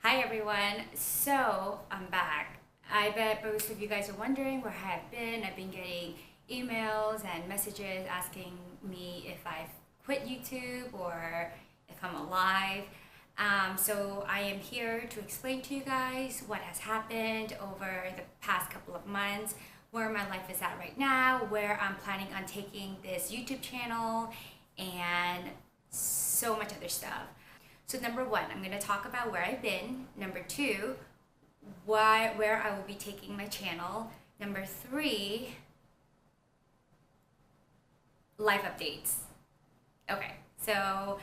Hi everyone, so I'm back. I bet most of you guys are wondering where I have been. I've been getting emails and messages asking me if I've quit YouTube or if I'm alive. So I am here to explain to you guys what has happened over the past couple of months, where my life is at right now, where I'm planning on taking this YouTube channel, and so much other stuff. So number one, I'm going to talk about where I've been. Number two, where I will be taking my channel. Number three, life updates. Okay, so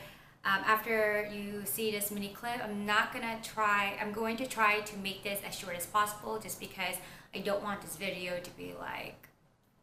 after you see this mini clip, I'm going to try to make this as short as possible just because I don't want this video to be like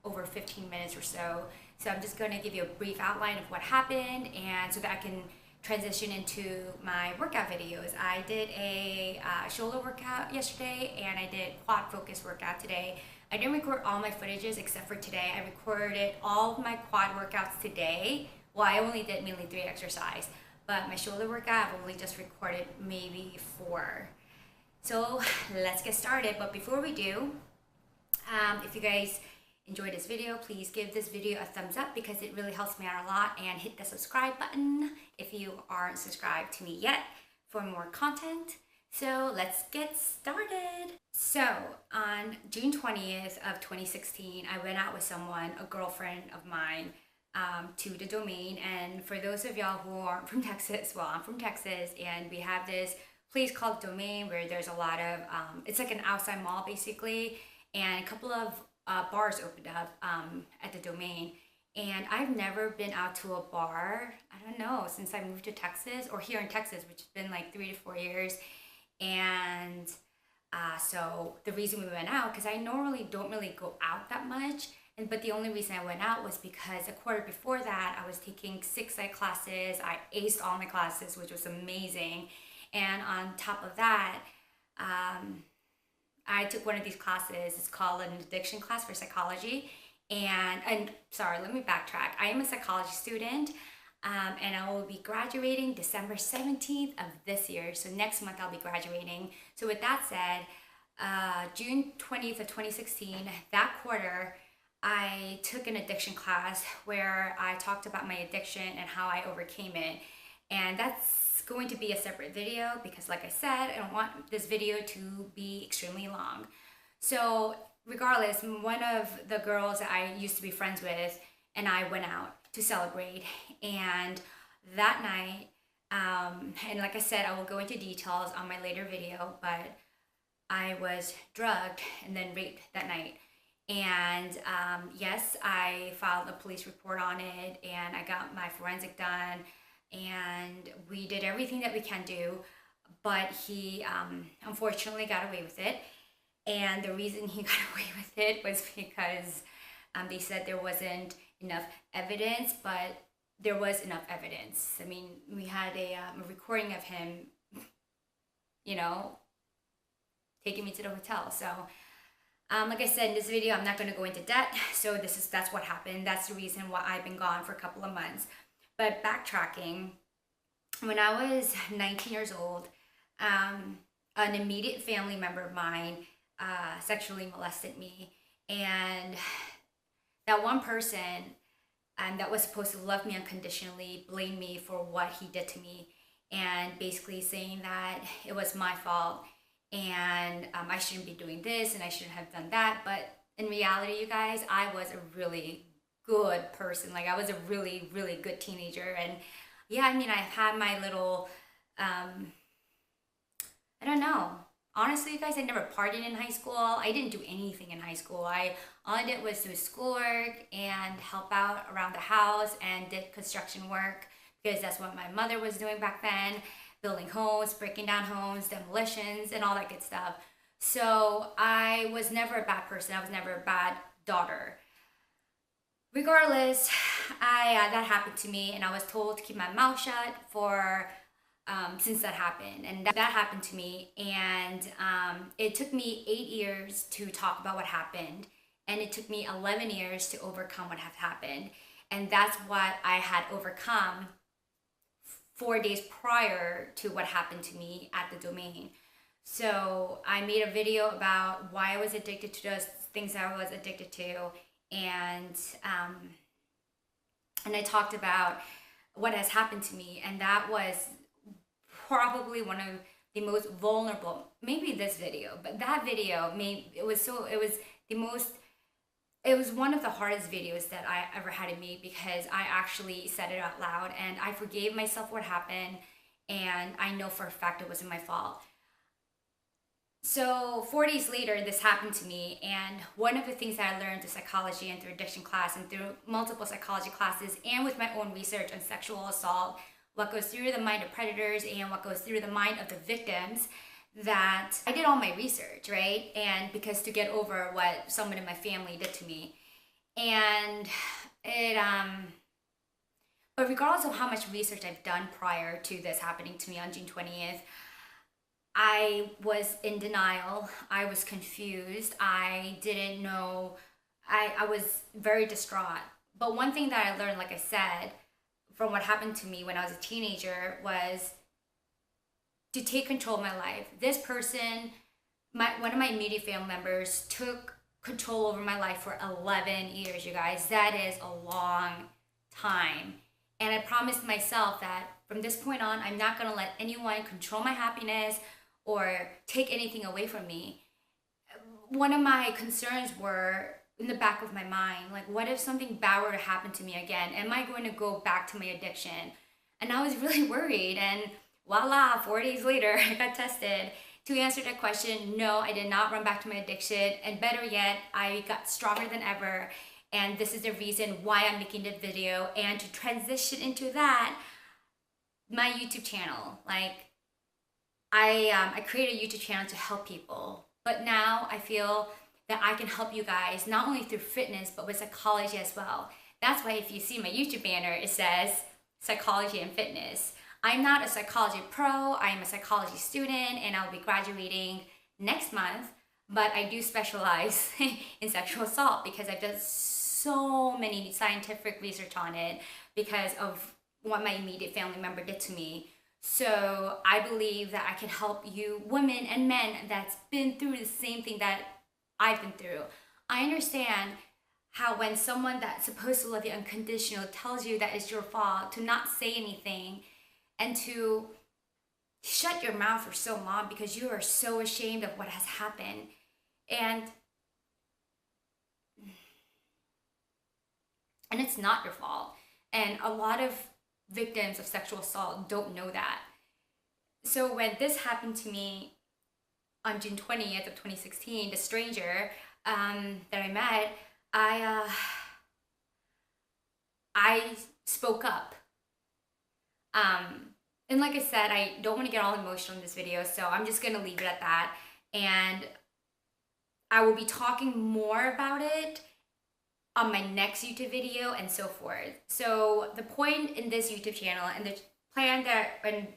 over 15 minutes or so. So I'm just going to give you a brief outline of what happened, and so that I can transition into my workout videos. I did a shoulder workout yesterday, and I did quad focus workout today. I didn't record all my footages except for today. I recorded all of my quad workouts today. Well, I only did mainly 3 exercises, but my shoulder workout I've only just recorded maybe 4. So let's get started. But before we do, if you guys enjoyed this video, please give this video a thumbs up because it really helps me out a lot, and hit the subscribe button if you aren't subscribed to me yet for more content. So let's get started. So on June 20th of 2016, I went out with someone, a girlfriend of mine, to the Domain. And for those of y'all who aren't from Texas, well, I'm from Texas, and we have this place called Domain where there's a lot of, it's like an outside mall basically, and a couple of bars opened up at the Domain. And I've never been out to a bar, I don't know, since I moved to Texas, or here in Texas, which has been like 3 to 4 years. And so the reason we went out, because I normally don't really go out that much, but the only reason I went out was because a quarter before that I was taking 6 psych classes. I aced all my classes, which was amazing. And on top of that, I took one of these classes. It's called an addiction class for psychology. And sorry, let me backtrack. I am a psychology student, and I will be graduating December 17th of this year. So next month I'll be graduating. So with that said, June 20th of 2016, that quarter, I took an addiction class where I talked about my addiction and how I overcame it. And that's going to be a separate video because, like I said, I don't want this video to be extremely long. So regardless, one of the girls that I used to be friends with and I went out to celebrate. And that night, and like I said, I will go into details on my later video, but I was drugged and then raped that night. And yes, I filed a police report on it, and I got my forensic done, and we did everything that we can do, but he unfortunately got away with it. And the reason he got away with it was because they said there wasn't enough evidence, but there was enough evidence. I mean, we had a recording of him, you know, taking me to the hotel. So like I said in this video, I'm not going to go into debt. So that's what happened. That's the reason why I've been gone for a couple of months. But backtracking, when I was 19 years old, an immediate family member of mine sexually molested me. And that one person that was supposed to love me unconditionally blamed me for what he did to me, and basically saying that it was my fault, and I shouldn't be doing this and I shouldn't have done that. But in reality, you guys, I was a really good person. Like, I was a really, really good teenager. And yeah, I mean, I've had my little, I don't know. Honestly, you guys, I never partied in high school. I didn't do anything in high school. All I did was do schoolwork and help out around the house and did construction work because that's what my mother was doing back then, building homes, breaking down homes, demolitions, and all that good stuff. So I was never a bad person. I was never a bad daughter. Regardless, that happened to me, and I was told to keep my mouth shut for since that happened. And that happened to me, and it took me 8 years to talk about what happened, and it took me 11 years to overcome what had happened. And that's what I had overcome 4 days prior to what happened to me at the domain. So I made a video about why I was addicted to those things I was addicted to, and I talked about what has happened to me, and that was probably one of the most vulnerable, maybe this video, but that video it was one of the hardest videos that I ever had to make, because I actually said it out loud and I forgave myself what happened, and I know for a fact it wasn't my fault. So 4 days later, this happened to me, and one of the things that I learned through psychology and through addiction class and through multiple psychology classes and with my own research on sexual assault, what goes through the mind of predators and what goes through the mind of the victims, that I did all my research, right? And because to get over what someone in my family did to me. And but regardless of how much research I've done prior to this happening to me on June 20th, I was in denial. I was confused. I didn't know. I was very distraught. But one thing that I learned, like I said, from what happened to me when I was a teenager was to take control of my life. This person, one of my immediate family members, took control over my life for 11 years, you guys. That is a long time. And I promised myself that from this point on, I'm not going to let anyone control my happiness or take anything away from me. One of my concerns were in the back of my mind, like, what if something bad were to happen to me again? Am I going to go back to my addiction? And I was really worried, and voila, 4 days later, I got tested. To answer that question, no, I did not run back to my addiction, and better yet, I got stronger than ever. And this is the reason why I'm making the video. And to transition into that, my YouTube channel, like, I created a YouTube channel to help people, but now I feel that I can help you guys not only through fitness but with psychology as well. That's why if you see my YouTube banner, it says psychology and fitness. I'm not a psychology pro, I am a psychology student, and I'll be graduating next month, but I do specialize in sexual assault because I've done so many scientific research on it because of what my immediate family member did to me. So I believe that I can help you women and men that's been through the same thing that I've been through. I understand how when someone that's supposed to love you unconditional tells you that it's your fault, to not say anything and to shut your mouth for so long because you are so ashamed of what has happened. And it's not your fault. And a lot of victims of sexual assault don't know that. So when this happened to me on June 20th of 2016, the stranger that I met, I spoke up. And like I said, I don't want to get all emotional in this video, so I'm just going to leave it at that. And I will be talking more about it on my next YouTube video and so forth. So the point in this YouTube channel and the plan that, and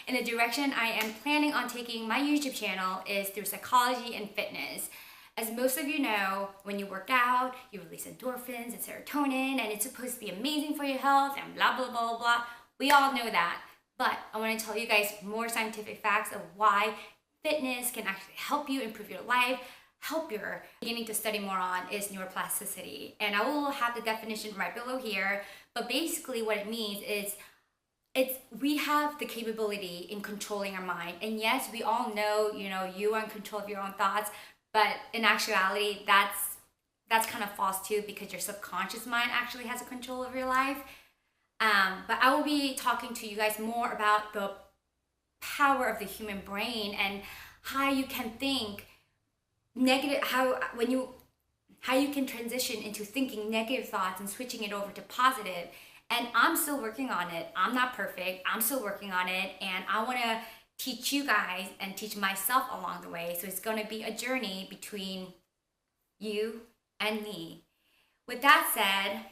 the direction I am planning on taking my YouTube channel is through psychology and fitness. As most of you know, when you work out, you release endorphins and serotonin, and it's supposed to be amazing for your health and blah, blah, blah, blah. We all know that. But I want to tell you guys more scientific facts of why fitness can actually help you improve your life, help your beginning to study more on is neuroplasticity. And I will have the definition right below here. But basically what it means is we have the capability in controlling our mind. And yes, we all know, you are in control of your own thoughts, but in actuality, that's kind of false too, because your subconscious mind actually has a control of your life. But I will be talking to you guys more about the power of the human brain and how you can think negative, how you can transition into thinking negative thoughts and switching it over to positive. And I'm still working on it. I'm not perfect. I'm still working on it. And I want to teach you guys and teach myself along the way. So it's going to be a journey between you and me. With that said,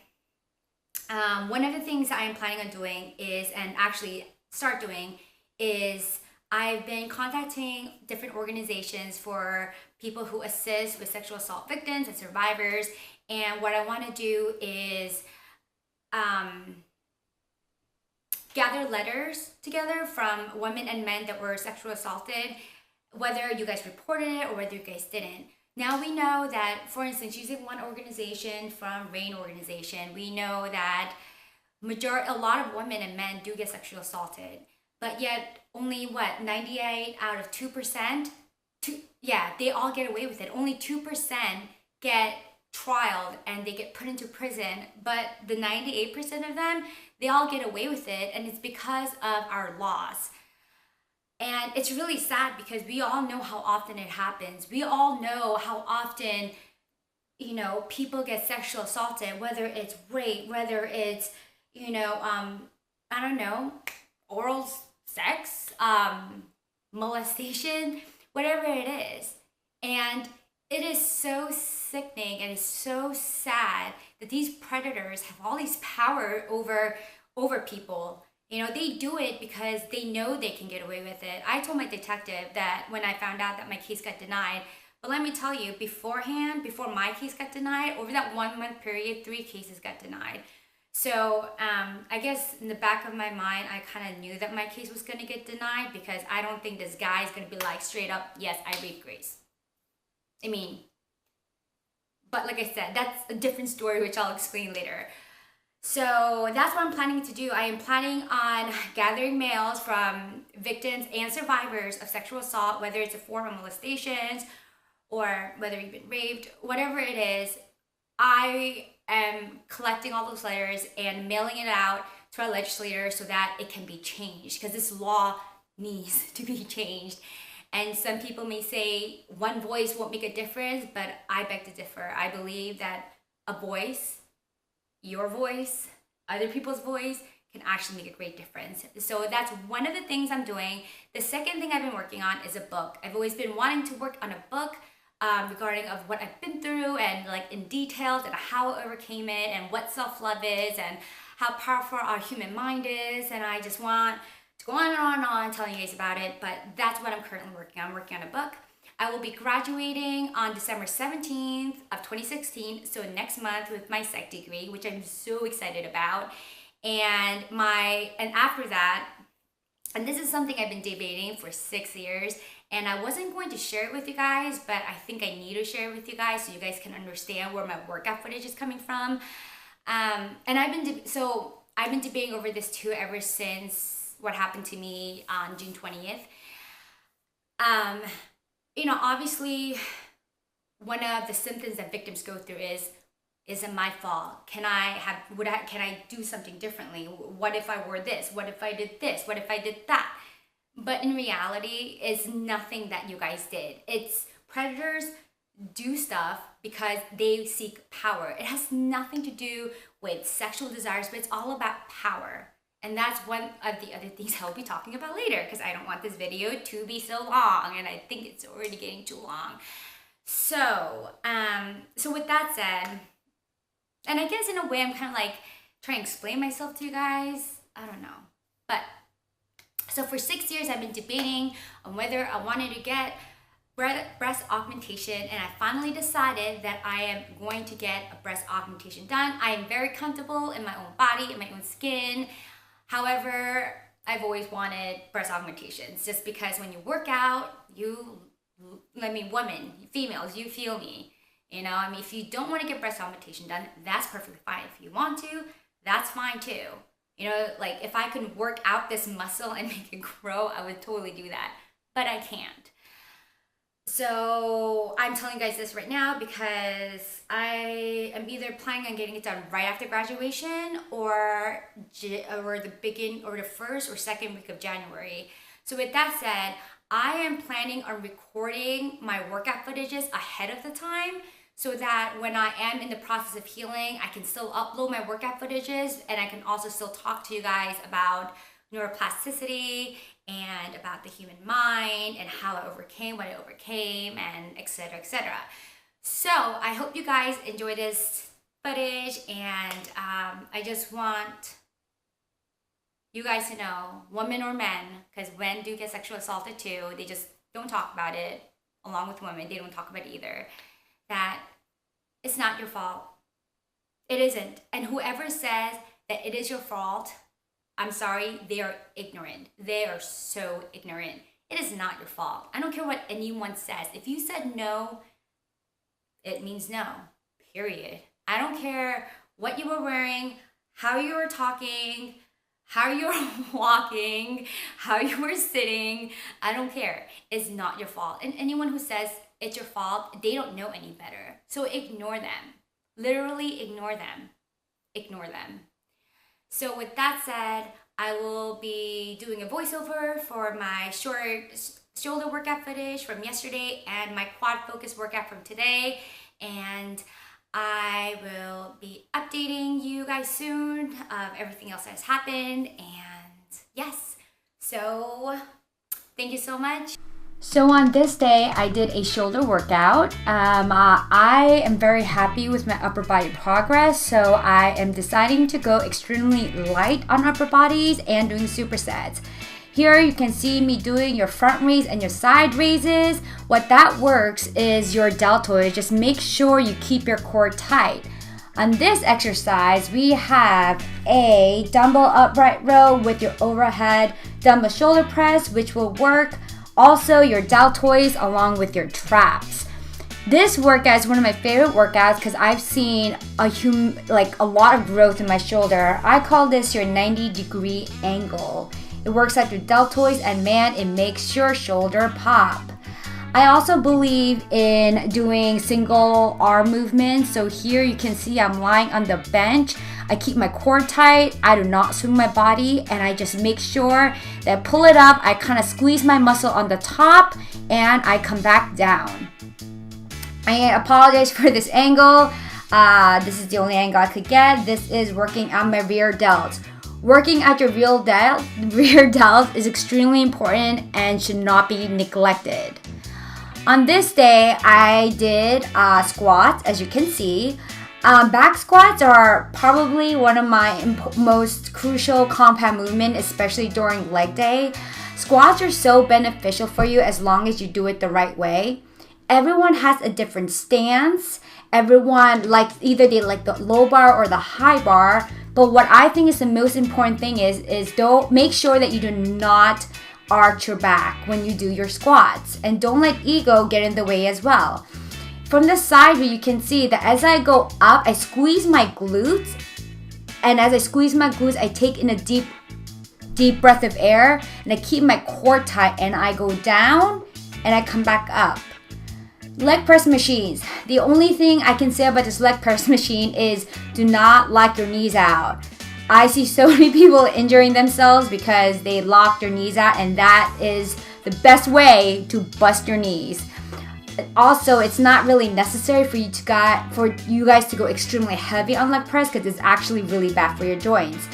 one of the things that I am planning on doing is, and actually start doing, is I've been contacting different organizations for people who assist with sexual assault victims and survivors. And what I want to do is gather letters together from women and men that were sexually assaulted, whether you guys reported it or whether you guys didn't. Now we know that, for instance, using one organization from RAIN organization, we know that a lot of women and men do get sexually assaulted, but yet only 98 out of 2%, they all get away with it. Only 2% get trialed and they get put into prison, but the 98% of them, they all get away with it, and it's because of our laws. And it's really sad because we all know how often it happens. We all know how often, people get sexual assaulted, whether it's rape, whether it's, I don't know, oral sex, molestation, whatever it is. And it is so sickening and it's so sad that these predators have all these power over people. They do it because they know they can get away with it. I told my detective that when I found out that my case got denied, but let me tell you, before my case got denied, over that 1 month period, 3 cases got denied. So I guess in the back of my mind, I kind of knew that my case was going to get denied, because I don't think this guy is going to be like straight up, yes, I raped Grace. But like I said, that's a different story, which I'll explain later. So that's what I'm planning to do. I am planning on gathering mails from victims and survivors of sexual assault, whether it's a form of molestations or whether you've been raped, whatever it is. I am collecting all those letters and mailing it out to our legislators so that it can be changed, because this law needs to be changed. And some people may say one voice won't make a difference, but I beg to differ. I believe that a voice, your voice, other people's voice, can actually make a great difference. So that's one of the things I'm doing. The second thing I've been working on is a book. I've always been wanting to work on a book regarding of what I've been through, and like in details, and how I overcame it, and what self-love is, and how powerful our human mind is. And I just want to go on and on and on telling you guys about it, but that's what I'm currently working on. I'm working on a book. I will be graduating on December 17th of 2016, so next month, with my psych degree, which I'm so excited about. And after that, and this is something I've been debating for 6 years, and I wasn't going to share it with you guys, but I think I need to share it with you guys so you guys can understand where my workout footage is coming from. And I've been debating over this too ever since what happened to me on June 20th. Obviously, one of the symptoms that victims go through is it my fault? Can I do something differently? What if I wore this? What if I did this? What if I did that? But in reality, it's nothing that you guys did. It's predators do stuff because they seek power. It has nothing to do with sexual desires, but it's all about power. And that's one of the other things I'll be talking about later, because I don't want this video to be so long, and I think it's already getting too long. So with that said, and I guess in a way I'm kind of like trying to explain myself to you guys. I don't know. But so for 6 years, I've been debating on whether I wanted to get breast augmentation, and I finally decided that I am going to get a breast augmentation done. I am very comfortable in my own body, in my own skin. However, I've always wanted breast augmentations, just because when you work out, women, females, you feel me. If you don't want to get breast augmentation done, that's perfectly fine. If you want to, that's fine too. Like if I can work out this muscle and make it grow, I would totally do that, but I can't. So I'm telling you guys this right now because I am either planning on getting it done right after graduation or the first or second week of January. So with that said, I am planning on recording my workout footages ahead of the time, so that when I am in the process of healing, I can still upload my workout footages, and I can also still talk to you guys about neuroplasticity and about the human mind and how I overcame what I overcame, and etc., etc. So I hope you guys enjoy this footage, and I just want you guys to know, women or men, because men do get sexually assaulted too, they just don't talk about it. Along with women, they don't talk about it either, that it's not your fault. It isn't. And whoever says that it is your fault, I'm sorry, they are ignorant. They are so ignorant. It is not your fault. I don't care what anyone says. If you said no, it means no, period. I don't care what you were wearing, how you were talking, how you were walking, how you were sitting. I don't care. It's not your fault. And anyone who says it's your fault, they don't know any better. So ignore them. Literally ignore them. Ignore them. So with that said, I will be doing a voiceover for my short shoulder workout footage from yesterday and my quad focus workout from today. And I will be updating you guys soon of everything else that has happened. And yes, so thank you so much. So on this day, I did a shoulder workout. I am very happy with my upper body progress, so I am deciding to go extremely light on upper bodies and doing supersets. Here you can see me doing your front raise and your side raises. What that works is your deltoid. Just make sure you keep your core tight. On this exercise, we have a dumbbell upright row with your overhead dumbbell shoulder press, which will work. Also, your deltoids along with your traps. This workout is one of my favorite workouts because I've seen a lot of growth in my shoulder. I call this your 90-degree angle. It works at your deltoids and man, it makes your shoulder pop. I also believe in doing single arm movements. So here you can see I'm lying on the bench. I keep my core tight, I do not swing my body, and I just make sure that I pull it up, I kind of squeeze my muscle on the top, and I come back down. I apologize for this angle. This is the only angle I could get. This is working on my rear delts. Working at your rear delt is extremely important and should not be neglected. On this day, I did squats, as you can see. Back squats are probably one of my most crucial compound movement, especially during leg day. Squats are so beneficial for you as long as you do it the right way. Everyone has a different stance. Everyone either they like the low bar or the high bar. But what I think is the most important thing is don't make sure that you do not arch your back when you do your squats, and don't let ego get in the way as well. From the side view, you can see that as I go up, I squeeze my glutes, and as I squeeze my glutes, I take in a deep breath of air, and I keep my core tight, and I go down, and I come back up. Leg press machines. The only thing I can say about this leg press machine is do not lock your knees out. I see so many people injuring themselves because they lock their knees out, and that is the best way to bust your knees. Also, it's not really necessary for you guys to go extremely heavy on leg press because it's actually really bad for your joints.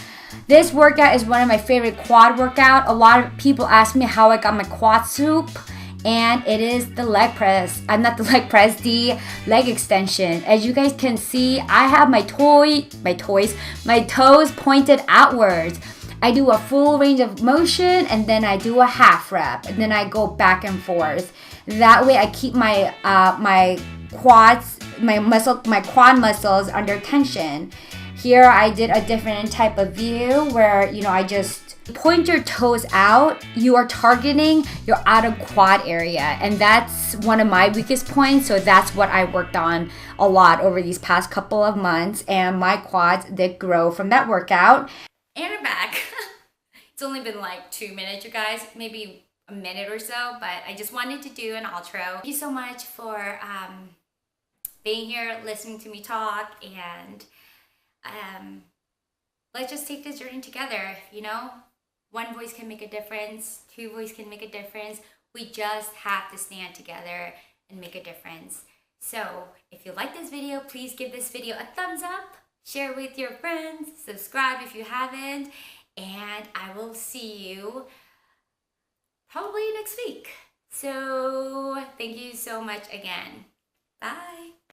This workout is one of my favorite quad workout. A lot of people ask me how I got my quad soup, and it is the leg press. The leg extension. As you guys can see, I have my toes pointed outwards. I do a full range of motion, and then I do a half rep, and then I go back and forth. That way I keep my quad muscles under tension. Here I did a different type of view where, I just point your toes out. You are targeting your outer quad area, and that's one of my weakest points, so that's what I worked on a lot over these past couple of months, and my quads did grow from that workout. And I'm back. It's only been like 2 minutes, you guys, maybe a minute or so, but I just wanted to do an outro. Thank you so much for being here, listening to me talk, and let's just take this journey together. One voice can make a difference, two voices can make a difference. We just have to stand together and make a difference. So if you like this video, please give this video a thumbs up, share with your friends, subscribe if you haven't, and I will see you probably next week. So thank you so much again. Bye.